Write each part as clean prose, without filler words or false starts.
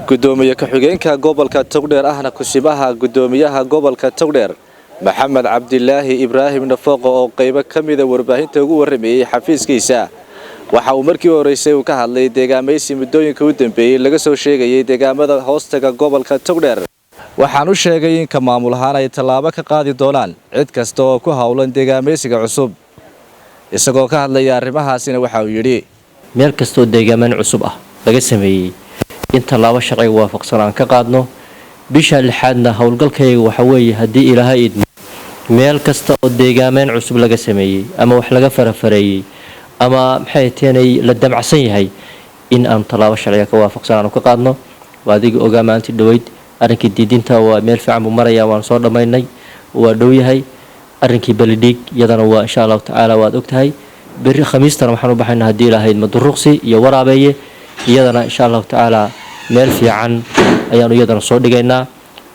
gudoomiye ku-xigeenka gobolka Togdheer ahna kusibaha gudoomiyaha gobolka Togdheer Maxamed Cabdilaahi Ibraahim Nafaqo oo qayb ka mid ah warbaahinta ugu warramay xafiiskiisa waxa uu markii horeysay uu ka hadlay deegaameysi muddooyinka u dambeeyay laga soo sheegay deegaamada hoostaga gobolka Togdheer waxaan u sheegay in ka maamul ahaan ay talaabo ka qaadi doonaan cid kasta oo ku hawlan deegaameysiga cusub isagoo ka hadlay arrimahaasina waxa uu yiri meel kasta oo deegaaman cusub ah laga sameeyay inta laba sharci waafaqsan aan ka qaadno bisha lixaadna hawlgalkayga waxa weeye hadii Ilaahay idmo meel kasta oo deegaaman cusub laga sameeyay ama wax laga farafareeyay ama maxay teenay la damacsan yahay in aan talaabo sharci ka waafaqsan aan ka qaadno waadiga ogaamaanti dhaweyd arrinkii diidinta waa meel fiican u maraya waan soo dhameynay waa dhow yahay arrinkii balidhiig yadana waa insha Allah taala waad ogtahay bari khamiistana waxaan u baxaynaa hadii Ilaahay idmo duruqsi iyo waraabeeye iyadana insha Allah taala meel fiican ayaan iyadana soo dhigaynaa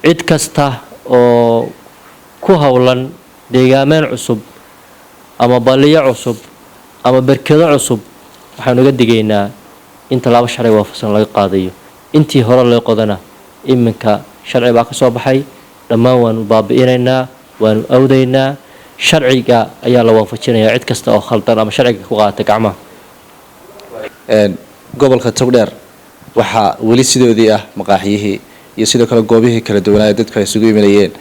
cid kasta oo ku hawlan deegaaman cusub ama baliya cusub ama barkado cusub waxaan uga digaynaa in talaabo sharci waafaqsan laga qaadayo intii hore loo qodana iminka sharci baa ka soo baxay dhammaan waan baabi'inaynaa waan awdaynaa sharciga ayaa la waafajinayaa cid kasta oo khaldan ama sharciga ku qaata gacmaha gobolka Togdheer waxa wali sidoodii ah maqaaxiyihii iyo sidoo kale goobihii kala duwanaa dadku ay isugu imanayeen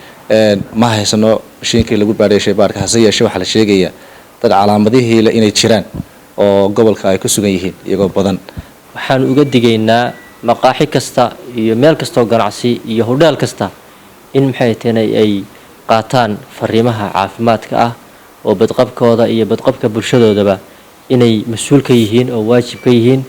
ma haysano mashiinkii lagu baadheyshay baarka hase yeeshee waxa la sheegaya dad calaamadihii inay jiraan oo gobolka ay ku sugan yihiin iyagoo badan waxaan uga digaynaa maqaaxi kasta iyo meel kasta oo ganacsi iyo hodheel kasta in maxay tahay ay qaataan fariimaha caafimaadka ah oo badqabkooda iyo badqabka bulshadoodaba inay mas'uul ka yihiin oo waajib ka yihiin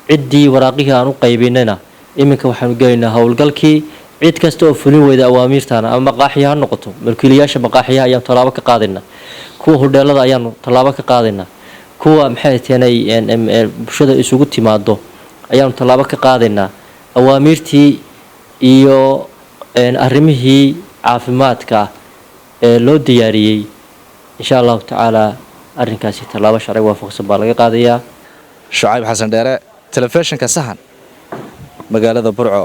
ciddii waraaqihii aan u qaybinayna iminka waxaan galeynaa hawlgalkii cid kasta oo fulin weyda awaamiirtaana ama maqaaxiyaha noqoto markiilayaasha maqaaxiyaha ayaan talaabo ka qaadinaa kuwa hodheelada ayaan talaabo ka qaadinaa kuwa maxay tahay bulshada isugu timaado ayaan talaabo ka qaadinaa awaamiirtii iyo arrimihii caafimaadka ee loo diyaariyay insha Allah taala arrinkaasi talaabo sharci waafaqsan baa laga qaadayaa Shucayb Xasan Dheere telefishinka Sahan magaalada Burco.